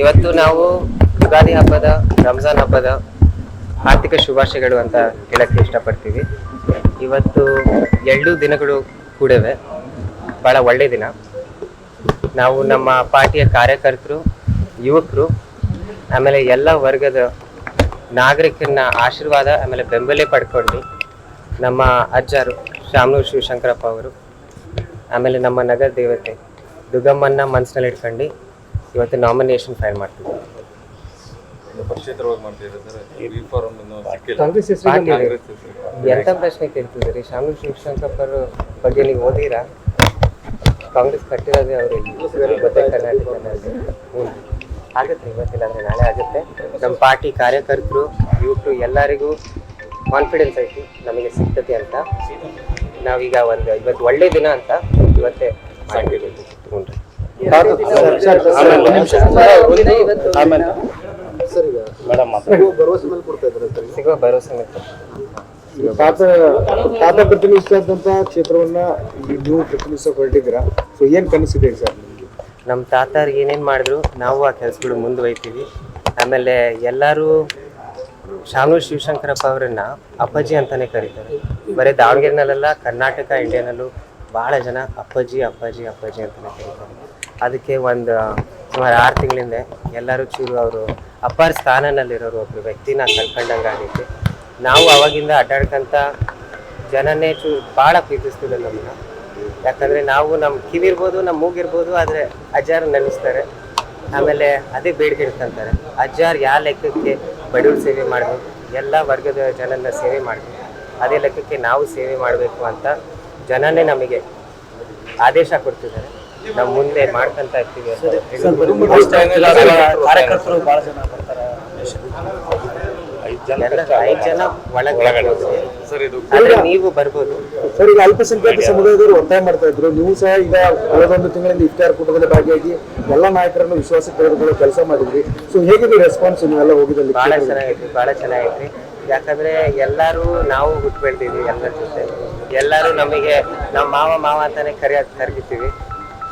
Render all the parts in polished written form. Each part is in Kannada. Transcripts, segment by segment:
ಇವತ್ತು ನಾವು ಯುಗಾದಿ ಹಬ್ಬದ, ರಂಜಾನ್ ಹಬ್ಬದ ಆರ್ಥಿಕ ಶುಭಾಶಯಗಳು ಅಂತ ಹೇಳಕ್ಕೆ ಇಷ್ಟಪಡ್ತೀವಿ. ಇವತ್ತು 2 ದಿನಗಳು ಕೂಡವೆ, ಭಾಳ ಒಳ್ಳೆ ದಿನ. ನಾವು ನಮ್ಮ ಪಾರ್ಟಿಯ ಕಾರ್ಯಕರ್ತರು, ಯುವಕರು, ಆಮೇಲೆ ಎಲ್ಲ ವರ್ಗದ ನಾಗರಿಕರನ್ನ ಆಶೀರ್ವಾದ ಆಮೇಲೆ ಬೆಂಬಲ ಪಡ್ಕೊಂಡು ನಮ್ಮ ಅಜ್ಜರು ಶಾಮನೂರು ಶಿವಶಂಕರಪ್ಪ ಅವರು, ಆಮೇಲೆ ನಮ್ಮ ನಗರ ದೇವತೆ ದುರ್ಗಮ್ಮನ್ನ ಮನಸ್ಸಿನಲ್ಲಿ ಇಟ್ಕೊಂಡು ಇವತ್ತು ನಾಮಿನೇಷನ್ ಫೈಲ್ ಮಾಡ್ತೀವಿ. ಎಂಥ ಪ್ರಶ್ನೆ ಕೇಳ್ತಿದ್ದೀರಿ? ಶಾಮನೂರು ಶಿವಶಂಕರಪ್ಪ ಅವ್ರ ಬಗ್ಗೆ ನೀವು ಓದಿರಾ? ಕಾಂಗ್ರೆಸ್ ಕಟ್ಟಿರೋದೇ ಅವರು ಗೊತ್ತೇ ಕರ್ನಾಟಕ. ಆಗುತ್ತೆ, ಇವತ್ತಿಲ್ಲ ಅಂದರೆ ನಾಳೆ ಆಗುತ್ತೆ. ನಮ್ಮ ಪಾರ್ಟಿ ಕಾರ್ಯಕರ್ತರು, ಯುವಕರು ಎಲ್ಲರಿಗೂ ಕಾನ್ಫಿಡೆನ್ಸ್ ಐತಿ ನಮಗೆ ಸಿಗ್ತದೆ ಅಂತ. ನಾವೀಗ ಇವತ್ತು ಒಳ್ಳೆ ದಿನ ಅಂತ ಇವತ್ತೇ ಮಾಡ್ತೀವಿ. ಸಿಗುವ ಭರವಸೆ ತಾತ ಪ್ರತಿನಿಧಿಸಿದಂತ ಕ್ಷೇತ್ರವನ್ನ ನೀವು ಪ್ರತಿನಿಧಿಸೋಕೆ ಹೊರಟಿದ್ದೀರಾ. ಸೊ ಏನ್ ಕನಸಿದೆ ಸರ್? ನಮ್ಮ ತಾತಾರು ಏನೇನು ಮಾಡಿದ್ರು ನಾವು ಆ ಕೆಲಸಗಳು ಮುಂದುವೈತೀವಿ. ಆಮೇಲೆ ಎಲ್ಲರೂ ಶಾಮನೂರು ಶಿವಶಂಕರಪ್ಪ ಅವರನ್ನ ಅಪ್ಪಾಜಿ ಅಂತಾನೆ ಕರೀತಾರೆ. ಬರೀ ದಾವಣಗೆರೆನಲ್ಲೆಲ್ಲ, ಕರ್ನಾಟಕ ಇಂಡಿಯಾನಲ್ಲೂ ಭಾಳ ಜನ ಅಪ್ಪಾಜಿ ಅಪ್ಪಾಜಿ ಅಪ್ಪಾಜಿ ಅಂತಾನೆ ಕರೀತಾರೆ. ಅದಕ್ಕೆ ಸುಮಾರು 6 ತಿಂಗಳಿಂದ ಎಲ್ಲರೂ ಚೂರು ಅವರು ಅಪ್ಪಾರ ಸ್ಥಾನದಲ್ಲಿರೋರು ಒಬ್ಬರು ವ್ಯಕ್ತಿನ ಕಳ್ಕೊಂಡಂಗೆ ಆಗೈತಿ. ನಾವು ಅವಾಗಿಂದ ಅಡ್ಡಾಡ್ಕೊಂತ ಜನನೇ ಭಾಳ ಪ್ರೀತಿಸ್ತಿದ್ರು ನಮ್ಮನ್ನ. ಯಾಕಂದರೆ ನಾವು ನಮ್ಮ ಕಿವಿರ್ಬೋದು, ನಮ್ಮ ಮೂಗಿರ್ಬೋದು, ಆದರೆ ಅಜ್ಜಾರು ನೆನೆಸ್ತಾರೆ. ಆಮೇಲೆ ಅದೇ ಬೇಡಿಕೆ ಇಡ್ಕೊಂತಾರೆ, ಅಜ್ಜಾರು ಯಾವ ಲೆಕ್ಕಕ್ಕೆ ಬಡವ್ರ ಸೇವೆ ಮಾಡಬೇಕು, ಎಲ್ಲ ವರ್ಗದ ಜನನ ಸೇವೆ ಮಾಡಬೇಕು, ಅದೇ ಲೆಕ್ಕಕ್ಕೆ ನಾವು ಸೇವೆ ಮಾಡಬೇಕು ಅಂತ ಜನನೇ ನಮಗೆ ಆದೇಶ ಕೊಡ್ತಿದ್ದಾರೆ. ನಾವು ಮುಂದೆ ಮಾಡ್ಕೊಂತ ಇರ್ತೀವಿ. 5 ಜನ ಒಳಗಡೆ ನೀವು ಬರ್ಬೋದು ಸರ್. ಈಗ ಅಲ್ಪಸಂಖ್ಯಾತ ಸಮುದಾಯದವರು ಒತ್ತಾಯ ಮಾಡ್ತಾ ಇದ್ರು, ನೀವು ಸಹ ಈಗ ಕಳೆದೊಂದು ತಿಂಗಳಿಂದ ಇಫ್ತಾರ್ ಕೂಟದಲ್ಲಿ ಭಾಗಿಯಾಗಿ ಎಲ್ಲ ನಾಯಕರನ್ನು ವಿಶ್ವಾಸಕ್ಕೆ ತೆಗೆದುಕೊಳ್ಳೋ ಕೆಲಸ ಮಾಡಿದ್ರಿ. ಸೊ ಹೇಗಿದೆ ರೆಸ್ಪಾನ್ಸ್ ನೀವೆಲ್ಲ ಹೋಗಿದಲ್ಲಿ? ಭಾಳ ಚೆನ್ನಾಗೈತಿ. ಯಾಕಂದ್ರೆ ಎಲ್ಲರೂ ನಾವು ಹುಟ್ಟು ಬೆಳ್ದಿದ್ವಿ ಎಲ್ಲರ ಜೊತೆ. ಎಲ್ಲರೂ ನಮಗೆ ನಮ್ಮ ಮಾವ ಅಂತಾನೆ ಕರಿತೀವಿ.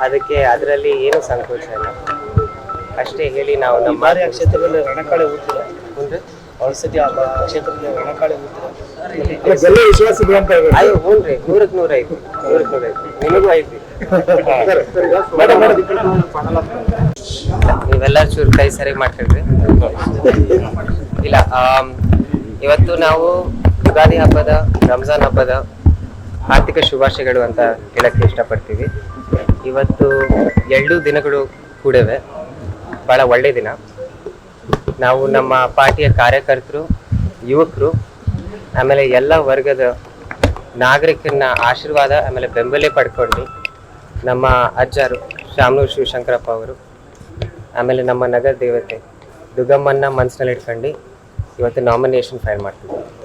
ಅದಕ್ಕೆ ಅದರಲ್ಲಿ ಏನೂ ಸಂಕೋಚ ಇಲ್ಲ. ಅಷ್ಟೇ ಹೇಳಿ ನಾವು ನಮ್ಮ ಕ್ಷೇತ್ರದಲ್ಲಿ ರಣಕಾಳೆ ಊದ್ತಿಲ್ಲ ಮುಂದೆ ಔಷಧಿ ಕ್ಷೇತ್ರದಲ್ಲಿ ರಣಕಾಳೆ ಊದ್ತಿಲ್ಲ ವಿಶ್ವಾಸ ಅಯ್ಯೋ ಹ್ಞೂನ್ರಿ, 100ಕ್ಕೆ 100 ಐತಿ. ನಿಮಗೂ ಐತಿ. ನೀವೆಲ್ಲರೂ ಚೂರು ಕೈ ಸರಿ ಮಾಡ್ಕೊಳ್ರಿ. ಇಲ್ಲ, ಇವತ್ತು ನಾವು ಯುಗಾದಿ ಹಬ್ಬದ, ರಂಜಾನ್ ಹಬ್ಬದ ಆರ್ಥಿಕ ಶುಭಾಶಯಗಳು ಅಂತ ಹೇಳಕ್ಕೆ ಇಷ್ಟಪಡ್ತೀವಿ. ಇವತ್ತು 2 ದಿನಗಳು ಕೂಡವೆ, ಭಾಳ ಒಳ್ಳೆ ದಿನ. ನಾವು ನಮ್ಮ ಪಾರ್ಟಿಯ ಕಾರ್ಯಕರ್ತರು, ಯುವಕರು, ಆಮೇಲೆ ಎಲ್ಲ ವರ್ಗದ ನಾಗರಿಕರನ್ನ ಆಶೀರ್ವಾದ ಆಮೇಲೆ ಬೆಂಬಲ ಪಡ್ಕೊಂಡು ನಮ್ಮ ಅಜ್ಜರು ಶಾಮನೂರು ಶಿವಶಂಕರಪ್ಪ ಅವರು, ಆಮೇಲೆ ನಮ್ಮ ನಗರ ದೇವತೆ ದುರ್ಗಮ್ಮನ್ನ ಮನಸ್ಸಿನಲ್ಲಿ ಇಟ್ಕೊಂಡು ಇವತ್ತು ನಾಮಿನೇಷನ್ ಫೈಲ್ ಮಾಡ್ತೀವಿ.